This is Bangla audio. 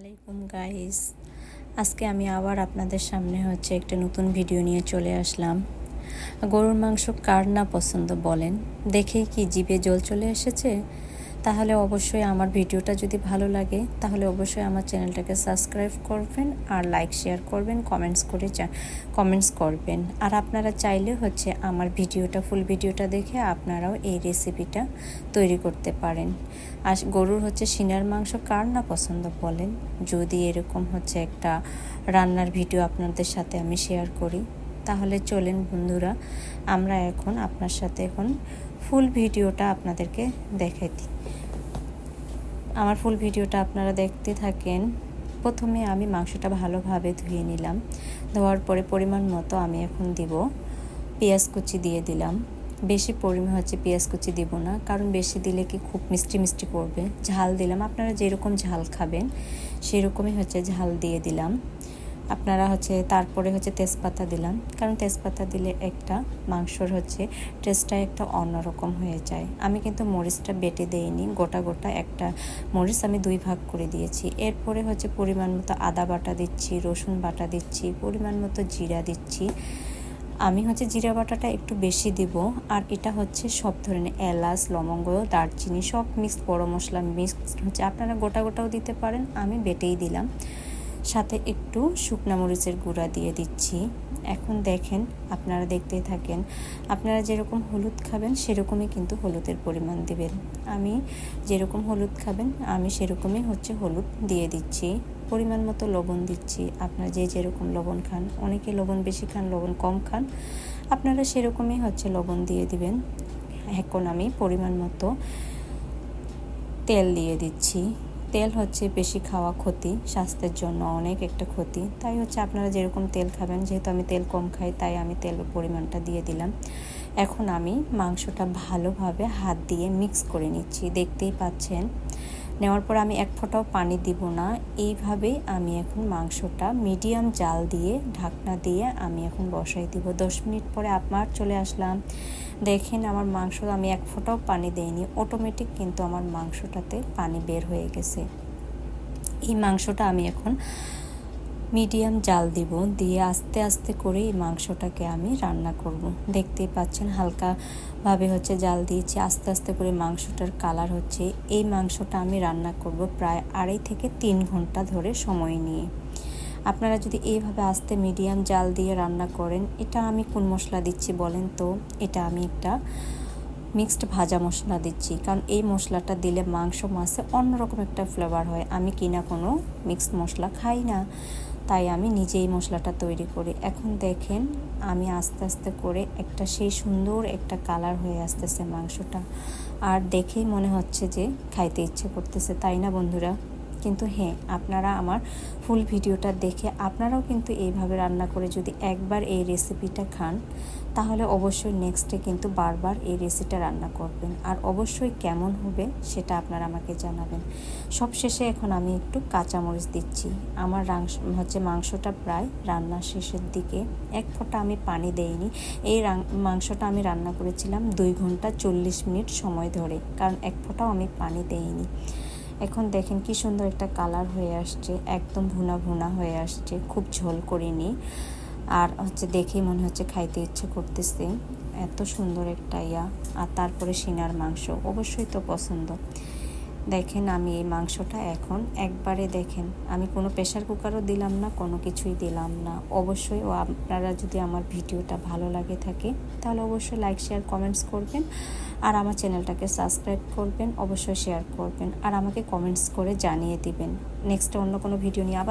আলাইকুম গাইস, আজকে আমি আবার আপনাদের সামনে একটা নতুন ভিডিও নিয়ে চলে আসলাম। গরুর মাংস কার না পছন্দ বলেন, দেখেই কি জিভে জল চলে এসেছে? তাহলে অবশ্যই আমার ভিডিওটা যদি ভালো লাগে তাহলে অবশ্যই আমার চ্যানেলটাকে সাবস্ক্রাইব করবেন আর লাইক শেয়ার করবেন, কমেন্টস করবেন। আর আপনারা চাইলে আমার ফুল ভিডিওটা দেখে আপনারাও এই রেসিপিটা তৈরি করতে পারেন। আর গরুর সিনার মাংস কার না পছন্দ বলেন? যদি এরকম একটা রান্নার ভিডিও আপনাদের সাথে আমি শেয়ার করি, তাহলে চলেন বন্ধুরা, আমরা আপনার সাথে ফুল ভিডিওটা আপনাদেরকে দেখাই দিই। আমার ফুল ভিডিওটা আপনারা দেখতে থাকেন। প্রথমে আমি মাংসটা ভালোভাবে ধুয়ে নিলাম। ধোয়ার পরে পরিমাণ মতো আমি দিব পেঁয়াজ কুচি দিয়ে দিলাম। বেশি পরিমাণ পেঁয়াজ কুচি দিব না, কারণ বেশি দিলে কি খুব মিষ্টি মিষ্টি করবে। ঝাল দিলাম, আপনারা যেরকম ঝাল খাবেন সেরকমই ঝাল দিয়ে দিলাম। আপনারা তারপরে তেজপাতা দিলাম, কারণ তেজপাতা দিলে একটা মাংসর টেস্টটা একটা অন্যরকম হয়ে যায়। আমি কিন্তু মরিচটা বেটে দেইনি, গোটা গোটা একটা মরিচ আমি 2 ভাগ করে দিয়েছি। এরপরে পরিমাণ মতো আদা বাটা দিচ্ছি, রসুন বাটা দিচ্ছি, পরিমাণ মতো জিরা দিচ্ছি। আমি জিরা বাটাটা একটু বেশি দিব। আর এটা সব ধরনের এলাচ, লবঙ্গ, দারচিনি সব মিক্সড, বড় মশলা মিক্সড আপনারা গোটা গোটাও দিতে পারেন, আমি বেটেই দিলাম। সাথে একটু শুকনা মরিচের গুঁড়া দিয়ে দিচ্ছি। এখন দেখেন, আপনারা দেখতেই থাকেন। আপনারা যেরকম হলুদ খাবেন সেরকমই কিন্তু হলুদের পরিমাণ দিবেন। আমি যেরকম হলুদ খাবেন আমি সেরকমই হলুদ দিয়ে দিচ্ছি। পরিমাণ মতো লবণ দিচ্ছি। আপনারা যে যেরকম লবণ খান, অনেকে লবণ বেশি খান, লবণ কম খান, আপনারা সেরকমই লবণ দিয়ে দিবেন। এখন আমি পরিমাণ মতো তেল দিয়ে দিচ্ছি। তেল বেশি খাওয়া ক্ষতি, স্বাস্থ্যের জন্য অনেক একটা ক্ষতি। তাই আপনারা যেরকম তেল খাবেন, যেহেতু আমি তেল কম খাই তাই আমি তেলের পরিমাণটা দিয়ে দিলাম। এখন আমি মাংসটা ভালোভাবে হাত দিয়ে মিক্স করে নিচ্ছি, দেখতেই পাচ্ছেন। নেওয়ার পর আমি এক ফোঁটাও পানি দিব না। এইভাবেই আমি এখন মাংসটা মিডিয়াম জাল দিয়ে ঢাকনা দিয়ে আমি এখন বসাই দিব। 10 মিনিট পরে আবার চলে আসলাম। দেখেন আমার মাংস আমি এক ফোঁটাও পানি দেইনি, অটোমেটিক কিন্তু আমার মাংসটাতে পানি বের হয়ে গেছে। এই মাংসটা আমি এখন মিডিয়াম জাল দিব, দিয়ে আস্তে আস্তে করে এই মাংসটাকে আমি রান্না করব। দেখতেই পাচ্ছেন হালকাভাবে জাল দিয়েছি, আস্তে আস্তে করে মাংসটার কালার হচ্ছে। এই মাংসটা আমি রান্না করব প্রায় 2.5 থেকে 3 ঘন্টা ধরে সময় নিয়ে। আপনারা যদি এইভাবে আস্তে মিডিয়াম জাল দিয়ে রান্না করেন, এটা আমি কোন মশলা দিচ্ছি বলেন তো? এটা আমি একটা মিক্সড ভাজা মশলা দিচ্ছি, কারণ এই মশলাটা দিলে মাছে অন্যরকম একটা ফ্লেভার হয়। আমি কিনা কোনো মিক্সড মশলা খাই না, তাই আমি নিজেই মশলাটা তৈরি করি। এখন দেখেন আমি আস্তে আস্তে করে সেই সুন্দর একটা কালার হয়ে আসতেছে মাংসটা, আর দেখেই মনে হচ্ছে যে খাইতে ইচ্ছে করতেছে, তাই না বন্ধুরা? কিন্তু হ্যাঁ, আপনারা আমার ফুল ভিডিওটা দেখে আপনারাও কিন্তু এইভাবে রান্না করে যদি একবার এই রেসিপিটা খান, তাহলে অবশ্যই নেক্সটে কিন্তু বারবার এই রেসিপিটা রান্না করবেন। আর অবশ্যই কেমন হবে সেটা আপনারা আমাকে জানাবেন। সবশেষে এখন আমি একটু কাঁচামরিচ দিচ্ছি। আমার মাংসটা প্রায় রান্নার শেষের দিকে। এক ফোঁটা আমি পানি দেইনি। এই মাংসটা আমি রান্না করেছিলাম 2 ঘন্টা 40 মিনিট সময় ধরে, কারণ এক ফোঁটাও আমি পানি দেইনি। এখন দেখেন কি সুন্দর একটা কালার হয়ে আসছে, একদম ভুনা ভুনা হয়ে আসছে, খুব ঝোল করিনি। আর দেখেই মনে হচ্ছে খাইতে ইচ্ছে করতেছে, এত সুন্দর একটা আর তারপরে সিনার মাংস অবশ্যই তো পছন্দ। দেখেন আমি এই মাংসটা এখন একবারে দেখেন, আমি কোনো প্রেশার কুকারও দিলাম না, কোনো কিছুই দিলাম না। অবশ্যই আপনারা যদি আমার ভিডিওটা ভালো লাগে থাকে তাহলে অবশ্যই লাইক শেয়ার কমেন্টস করবেন, আর আমার চ্যানেলটাকে সাবস্ক্রাইব করবেন, অবশ্যই শেয়ার করবেন, আর আমাকে কমেন্টস করে জানিয়ে দিবেন। নেক্সট অন্য কোনো ভিডিও নিয়ে আবার